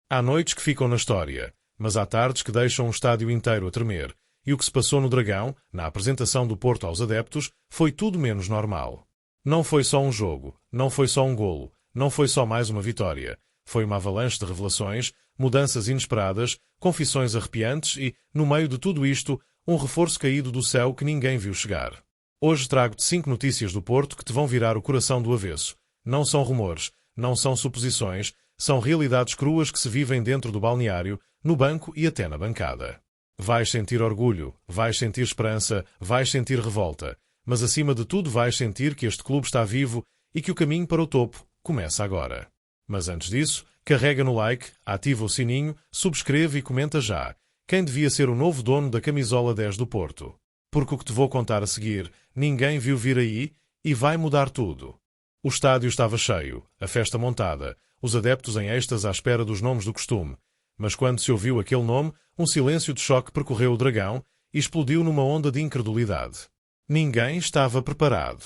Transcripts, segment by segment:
Há noites que ficam na história, mas há tardes que deixam um estádio inteiro a tremer, e o que se passou no Dragão, na apresentação do Porto aos adeptos, foi tudo menos normal. Não foi só um jogo, não foi só um golo, não foi só mais uma vitória. Foi uma avalanche de revelações, mudanças inesperadas, confissões arrepiantes e, no meio de tudo isto, um reforço caído do céu que ninguém viu chegar. Hoje trago-te 5 notícias do Porto que te vão virar o coração do avesso. Não são rumores, não são suposições, são realidades cruas que se vivem dentro do balneário, no banco e até na bancada. Vais sentir orgulho, vais sentir esperança, vais sentir revolta, mas acima de tudo vais sentir que este clube está vivo e que o caminho para o topo começa agora. Mas antes disso, carrega no like, ativa o sininho, subscreve e comenta já. Quem devia ser o novo dono da camisola 10 do Porto? Porque o que te vou contar a seguir, ninguém viu vir aí e vai mudar tudo. O estádio estava cheio, a festa montada, os adeptos em êxtase à espera dos nomes do costume. Mas quando se ouviu aquele nome, um silêncio de choque percorreu o Dragão e explodiu numa onda de incredulidade. Ninguém estava preparado.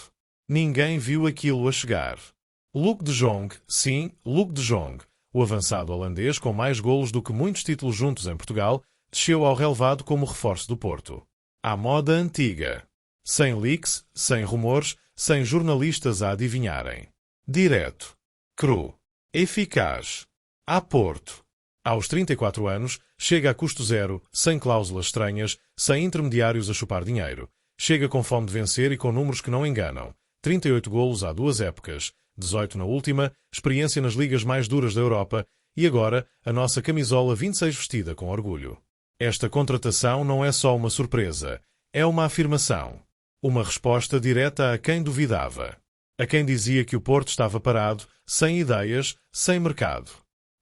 Ninguém viu aquilo a chegar. Luc de Jong, sim, Luc de Jong, o avançado holandês com mais golos do que muitos títulos juntos em Portugal, desceu ao relvado como reforço do Porto. À moda antiga. Sem leaks, sem rumores, sem jornalistas a adivinharem. Direto. Cru. Eficaz. A Porto. Aos 34 anos, chega a custo zero, sem cláusulas estranhas, sem intermediários a chupar dinheiro. Chega com fome de vencer e com números que não enganam. 38 golos há 2 épocas, 18 na última, experiência nas ligas mais duras da Europa e agora a nossa camisola 26 vestida com orgulho. Esta contratação não é só uma surpresa, é uma afirmação. Uma resposta direta a quem duvidava. A quem dizia que o Porto estava parado, sem ideias, sem mercado.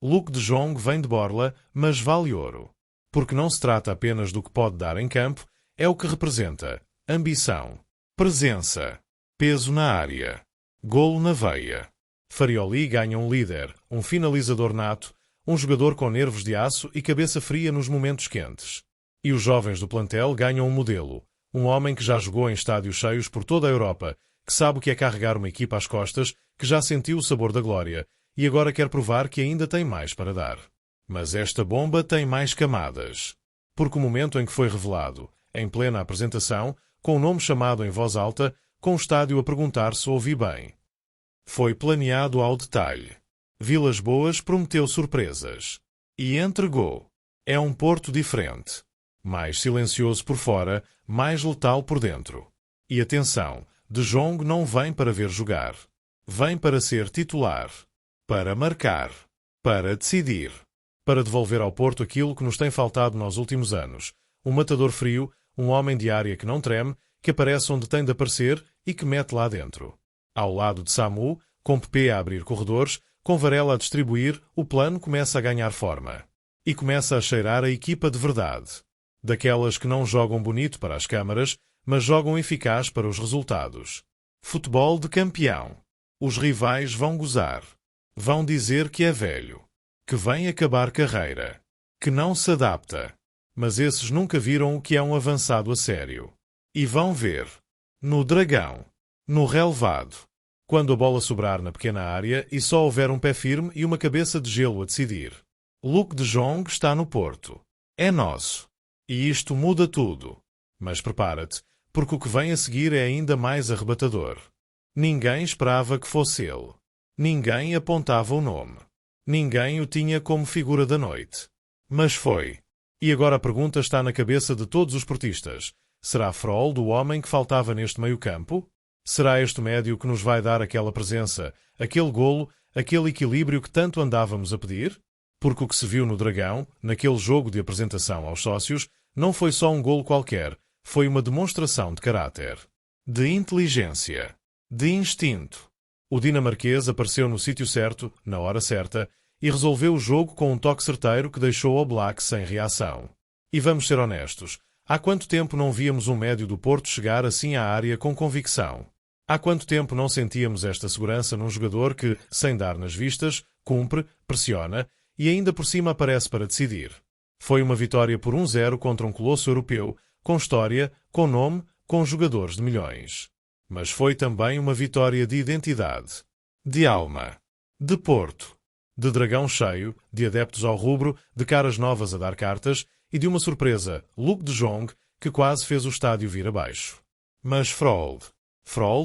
Luc de Jong vem de borla, mas vale ouro. Porque não se trata apenas do que pode dar em campo, é o que representa. Ambição. Presença. Peso na área. Golo na veia. Farioli ganha um líder, um finalizador nato, um jogador com nervos de aço e cabeça fria nos momentos quentes. E os jovens do plantel ganham um modelo. Um homem que já jogou em estádios cheios por toda a Europa, que sabe o que é carregar uma equipa às costas, que já sentiu o sabor da glória e agora quer provar que ainda tem mais para dar. Mas esta bomba tem mais camadas. Porque o momento em que foi revelado, em plena apresentação, com o nome chamado em voz alta, com o estádio a perguntar se ouvi bem. Foi planeado ao detalhe. Vilas Boas prometeu surpresas. E entregou. É um Porto diferente. Mais silencioso por fora, mais letal por dentro. E atenção, De Jong não vem para ver jogar. Vem para ser titular. Para marcar. Para decidir. Para devolver ao Porto aquilo que nos tem faltado nos últimos anos. Um matador frio, um homem de área que não treme, que aparece onde tem de aparecer e que mete lá dentro. Ao lado de Samu, com Pepe a abrir corredores, com Varela a distribuir, o plano começa a ganhar forma. E começa a cheirar a equipa de verdade. Daquelas que não jogam bonito para as câmaras, mas jogam eficaz para os resultados. Futebol de campeão. Os rivais vão gozar. Vão dizer que é velho. Que vem acabar carreira. Que não se adapta. Mas esses nunca viram o que é um avançado a sério. E vão ver. No Dragão. No relvado. Quando a bola sobrar na pequena área e só houver um pé firme e uma cabeça de gelo a decidir. Luc de Jong está no Porto. É nosso. E isto muda tudo. Mas prepara-te, porque o que vem a seguir é ainda mais arrebatador. Ninguém esperava que fosse ele. Ninguém apontava o nome. Ninguém o tinha como figura da noite. Mas foi. E agora a pergunta está na cabeça de todos os portistas. Será Frollo o homem que faltava neste meio-campo? Será este médio que nos vai dar aquela presença, aquele golo, aquele equilíbrio que tanto andávamos a pedir? Porque o que se viu no Dragão, naquele jogo de apresentação aos sócios, não foi só um golo qualquer, foi uma demonstração de caráter, de inteligência, de instinto. O dinamarquês apareceu no sítio certo, na hora certa, e resolveu o jogo com um toque certeiro que deixou Oblak sem reação. E vamos ser honestos, há quanto tempo não víamos um médio do Porto chegar assim à área com convicção? Há quanto tempo não sentíamos esta segurança num jogador que, sem dar nas vistas, cumpre, pressiona e ainda por cima aparece para decidir? Foi uma vitória por 1-0 contra um colosso europeu, com história, com nome, com jogadores de milhões. Mas foi também uma vitória de identidade, de alma, de Porto, de dragão cheio, de adeptos ao rubro, de caras novas a dar cartas e de uma surpresa, Luke de Jong, que quase fez o estádio vir abaixo. Mas Frold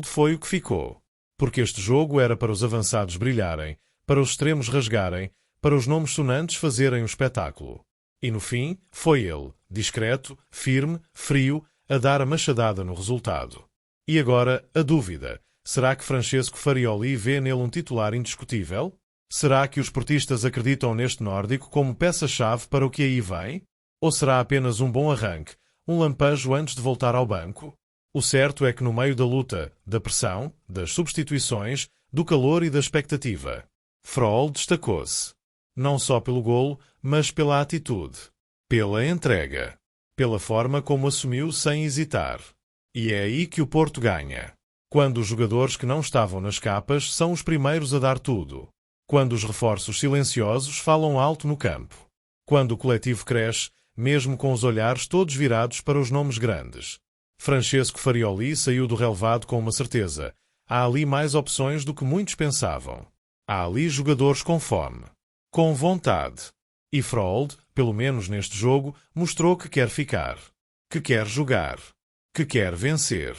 foi o que ficou. Porque este jogo era para os avançados brilharem, para os extremos rasgarem, para os nomes sonantes fazerem o espetáculo. E no fim, foi ele, discreto, firme, frio, a dar a machadada no resultado. E agora, a dúvida. Será que Francesco Farioli vê nele um titular indiscutível? Será que os portistas acreditam neste nórdico como peça-chave para o que aí vem? Ou será apenas um bom arranque, um lampejo antes de voltar ao banco? O certo é que no meio da luta, da pressão, das substituições, do calor e da expectativa, Froll destacou-se. Não só pelo golo, mas pela atitude, pela entrega, pela forma como assumiu sem hesitar. E é aí que o Porto ganha. Quando os jogadores que não estavam nas capas são os primeiros a dar tudo. Quando os reforços silenciosos falam alto no campo. Quando o coletivo cresce, mesmo com os olhares todos virados para os nomes grandes. Francesco Farioli saiu do relevado com uma certeza. Há ali mais opções do que muitos pensavam. Há ali jogadores com fome, com vontade. E Frold, pelo menos neste jogo, mostrou que quer ficar, que quer jogar, que quer vencer.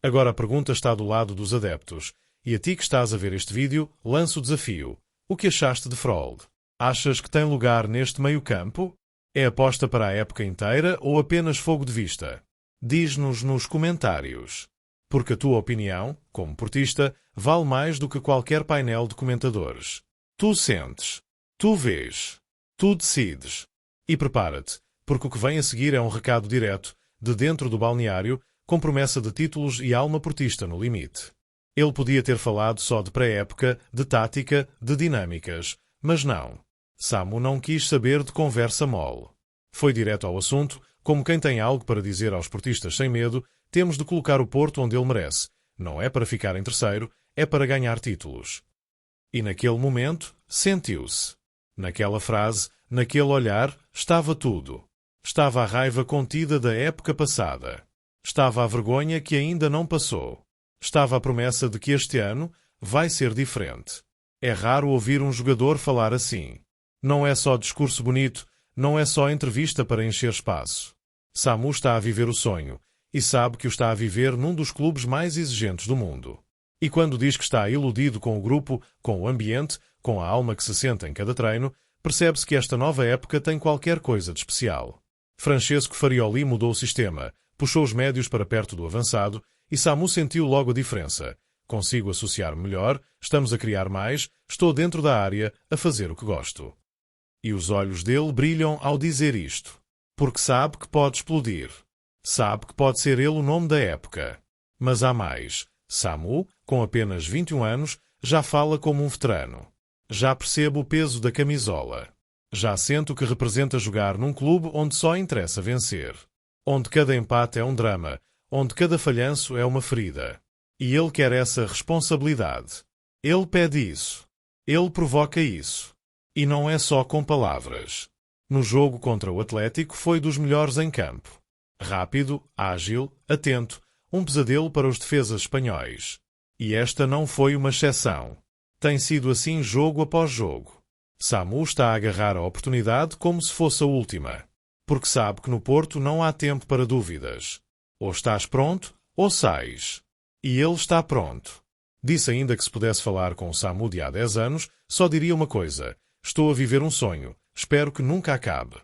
Agora a pergunta está do lado dos adeptos. E a ti que estás a ver este vídeo, lanço o desafio. O que achaste de Frold? Achas que tem lugar neste meio-campo? É aposta para a época inteira ou apenas fogo de vista? Diz-nos nos comentários. Porque a tua opinião, como portista, vale mais do que qualquer painel de comentadores. Tu sentes, tu vês, tu decides. E prepara-te, porque o que vem a seguir é um recado direto, de dentro do balneário, com promessa de títulos e alma portista no limite. Ele podia ter falado só de pré-época, de tática, de dinâmicas, mas não. Samu não quis saber de conversa mole. Foi direto ao assunto, como quem tem algo para dizer aos portistas sem medo, temos de colocar o Porto onde ele merece. Não é para ficar em terceiro, é para ganhar títulos. E naquele momento, sentiu-se. Naquela frase, naquele olhar, estava tudo. Estava a raiva contida da época passada. Estava a vergonha que ainda não passou. Estava a promessa de que este ano vai ser diferente. É raro ouvir um jogador falar assim. Não é só discurso bonito, não é só entrevista para encher espaço. Samu está a viver o sonho, e sabe que o está a viver num dos clubes mais exigentes do mundo. E quando diz que está iludido com o grupo, com o ambiente, com a alma que se sente em cada treino, percebe-se que esta nova época tem qualquer coisa de especial. Francesco Farioli mudou o sistema, puxou os médios para perto do avançado, e Samu sentiu logo a diferença. Consigo associar-me melhor, estamos a criar mais, estou dentro da área, a fazer o que gosto. E os olhos dele brilham ao dizer isto. Porque sabe que pode explodir. Sabe que pode ser ele o nome da época. Mas há mais. Samu, com apenas 21 anos, já fala como um veterano. Já percebe o peso da camisola. Já sente o que representa jogar num clube onde só interessa vencer. Onde cada empate é um drama, onde cada falhanço é uma ferida. E ele quer essa responsabilidade. Ele pede isso. Ele provoca isso. E não é só com palavras. No jogo contra o Atlético foi dos melhores em campo. Rápido, ágil, atento, um pesadelo para os defesas espanhóis. E esta não foi uma exceção. Tem sido assim jogo após jogo. Samu está a agarrar a oportunidade como se fosse a última. Porque sabe que no Porto não há tempo para dúvidas. Ou estás pronto, ou sais. E ele está pronto. Disse ainda que se pudesse falar com o Samu de há 10 anos, só diria uma coisa. Estou a viver um sonho. Espero que nunca acabe.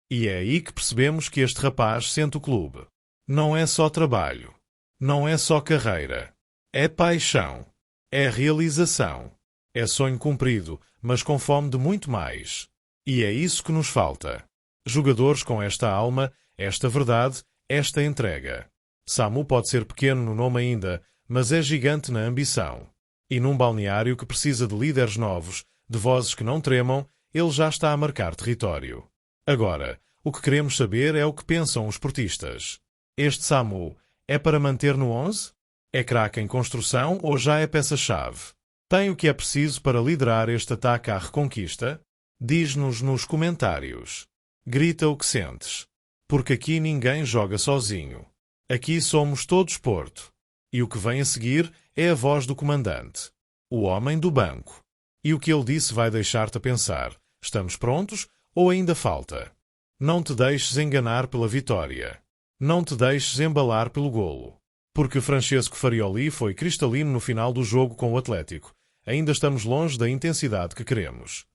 E é aí que percebemos que este rapaz sente o clube. Não é só trabalho. Não é só carreira. É paixão. É realização. É sonho cumprido, mas com fome de muito mais. E é isso que nos falta. Jogadores com esta alma, esta verdade, esta entrega. Samu pode ser pequeno no nome ainda, mas é gigante na ambição. E num balneário que precisa de líderes novos, de vozes que não tremam, ele já está a marcar território. Agora, o que queremos saber é o que pensam os portistas. Este Samu é para manter no 11? É craque em construção ou já é peça-chave? Tem o que é preciso para liderar este ataque à reconquista? Diz-nos nos comentários. Grita o que sentes. Porque aqui ninguém joga sozinho. Aqui somos todos Porto. E o que vem a seguir é a voz do comandante. O homem do banco. E o que ele disse vai deixar-te a pensar: estamos prontos ou ainda falta? Não te deixes enganar pela vitória. Não te deixes embalar pelo golo. Porque Francesco Farioli foi cristalino no final do jogo com o Atlético. Ainda estamos longe da intensidade que queremos.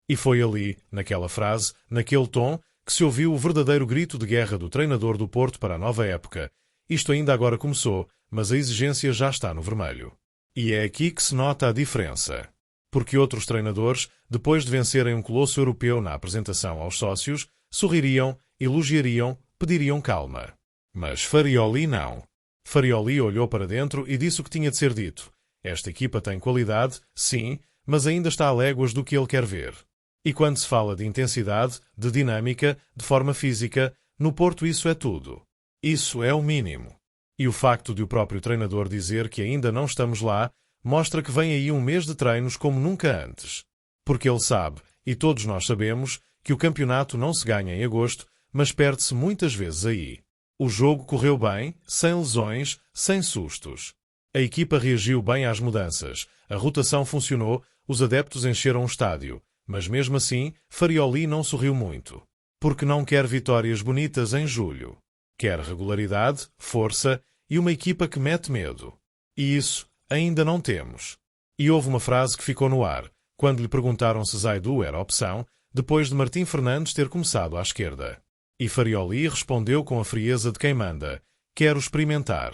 E foi ali, naquela frase, naquele tom, que se ouviu o verdadeiro grito de guerra do treinador do Porto para a nova época. Isto ainda agora começou, mas a exigência já está no vermelho. E é aqui que se nota a diferença. Porque outros treinadores, depois de vencerem um colosso europeu na apresentação aos sócios, sorririam, elogiariam, pediriam calma. Mas Farioli não. Farioli olhou para dentro e disse o que tinha de ser dito. Esta equipa tem qualidade, sim, mas ainda está a léguas do que ele quer ver. E quando se fala de intensidade, de dinâmica, de forma física, no Porto isso é tudo. Isso é o mínimo. E o facto de o próprio treinador dizer que ainda não estamos lá, mostra que vem aí um mês de treinos como nunca antes. Porque ele sabe, e todos nós sabemos, que o campeonato não se ganha em agosto, mas perde-se muitas vezes aí. O jogo correu bem, sem lesões, sem sustos. A equipa reagiu bem às mudanças, a rotação funcionou, os adeptos encheram o estádio. Mas mesmo assim, Farioli não sorriu muito. Porque não quer vitórias bonitas em julho. Quer regularidade, força e uma equipa que mete medo. E isso ainda não temos. E houve uma frase que ficou no ar, quando lhe perguntaram se Zaidu era opção, depois de Martim Fernandes ter começado à esquerda. E Farioli respondeu com a frieza de quem manda: quero experimentar.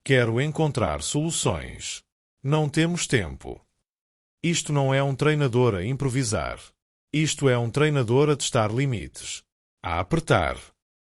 Quero encontrar soluções. Não temos tempo. Isto não é um treinador a improvisar. Isto é um treinador a testar limites. A apertar.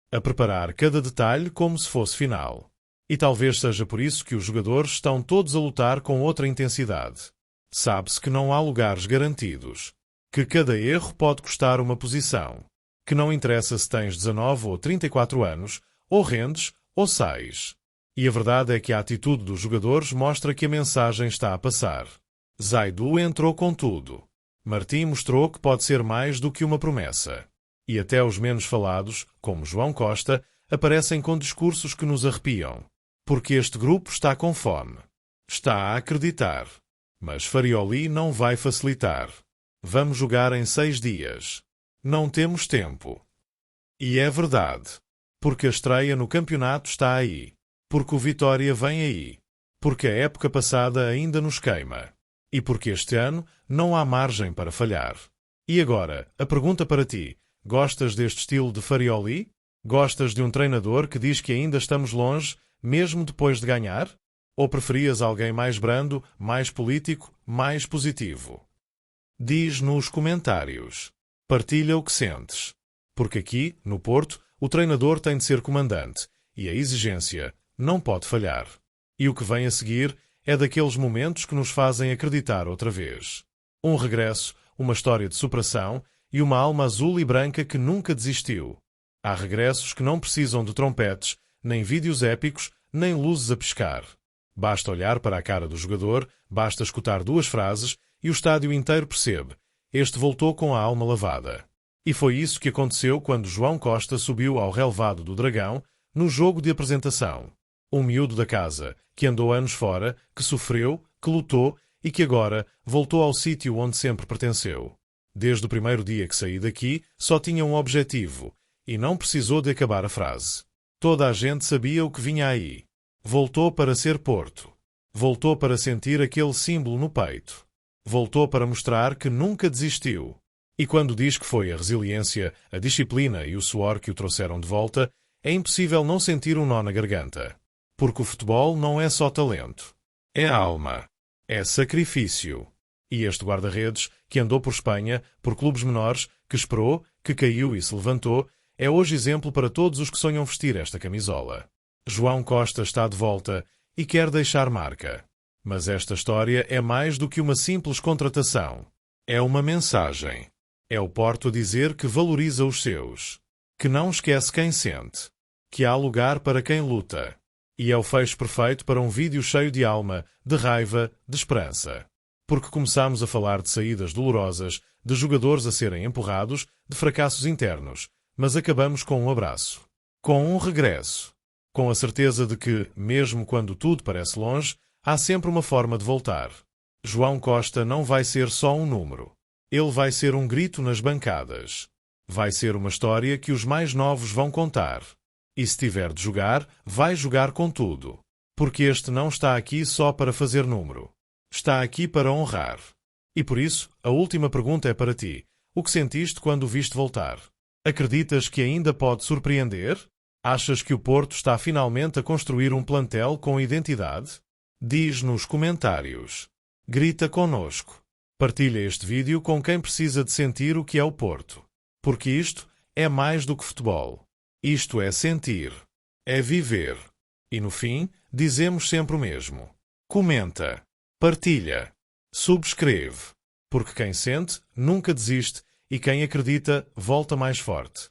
A preparar cada detalhe como se fosse final. E talvez seja por isso que os jogadores estão todos a lutar com outra intensidade. Sabe-se que não há lugares garantidos. Que cada erro pode custar uma posição. Que não interessa se tens 19 ou 34 anos, ou rendes, ou sais. E a verdade é que a atitude dos jogadores mostra que a mensagem está a passar. Zaidu entrou com tudo. Martim mostrou que pode ser mais do que uma promessa. E até os menos falados, como João Costa, aparecem com discursos que nos arrepiam. Porque este grupo está com fome. Está a acreditar. Mas Farioli não vai facilitar. Vamos jogar em 6 dias. Não temos tempo. E é verdade. Porque a estreia no campeonato está aí. Porque o Vitória vem aí. Porque a época passada ainda nos queima. E porque este ano não há margem para falhar. E agora, a pergunta para ti: gostas deste estilo de Farioli? Gostas de um treinador que diz que ainda estamos longe, mesmo depois de ganhar? Ou preferias alguém mais brando, mais político, mais positivo? Diz nos comentários. Partilha o que sentes. Porque aqui, no Porto, o treinador tem de ser comandante e a exigência não pode falhar. E o que vem a seguir é daqueles momentos que nos fazem acreditar outra vez. Um regresso, uma história de superação e uma alma azul e branca que nunca desistiu. Há regressos que não precisam de trompetes, nem vídeos épicos, nem luzes a piscar. Basta olhar para a cara do jogador, basta escutar 2 frases e o estádio inteiro percebe: este voltou com a alma lavada. E foi isso que aconteceu quando João Costa subiu ao relvado do Dragão no jogo de apresentação. Um miúdo da casa, que andou anos fora, que sofreu, que lutou e que agora voltou ao sítio onde sempre pertenceu. Desde o primeiro dia que saí daqui, só tinha um objetivo, e não precisou de acabar a frase. Toda a gente sabia o que vinha aí. Voltou para ser Porto. Voltou para sentir aquele símbolo no peito. Voltou para mostrar que nunca desistiu. E quando diz que foi a resiliência, a disciplina e o suor que o trouxeram de volta, é impossível não sentir um nó na garganta. Porque o futebol não é só talento. É alma. É sacrifício. E este guarda-redes, que andou por Espanha, por clubes menores, que esperou, que caiu e se levantou, é hoje exemplo para todos os que sonham vestir esta camisola. João Costa está de volta e quer deixar marca. Mas esta história é mais do que uma simples contratação. É uma mensagem. É o Porto a dizer que valoriza os seus. Que não esquece quem sente. Que há lugar para quem luta. E é o fecho perfeito para um vídeo cheio de alma, de raiva, de esperança. Porque começámos a falar de saídas dolorosas, de jogadores a serem empurrados, de fracassos internos, mas acabamos com um abraço. Com um regresso. Com a certeza de que, mesmo quando tudo parece longe, há sempre uma forma de voltar. João Costa não vai ser só um número. Ele vai ser um grito nas bancadas. Vai ser uma história que os mais novos vão contar. E se tiver de jogar, vai jogar com tudo. Porque este não está aqui só para fazer número. Está aqui para honrar. E por isso, a última pergunta é para ti. O que sentiste quando o viste voltar? Acreditas que ainda pode surpreender? Achas que o Porto está finalmente a construir um plantel com identidade? Diz nos comentários. Grita connosco. Partilha este vídeo com quem precisa de sentir o que é o Porto. Porque isto é mais do que futebol. Isto é sentir. É viver. E no fim, dizemos sempre o mesmo. Comenta. Partilha. Subscreve. Porque quem sente, nunca desiste e quem acredita, volta mais forte.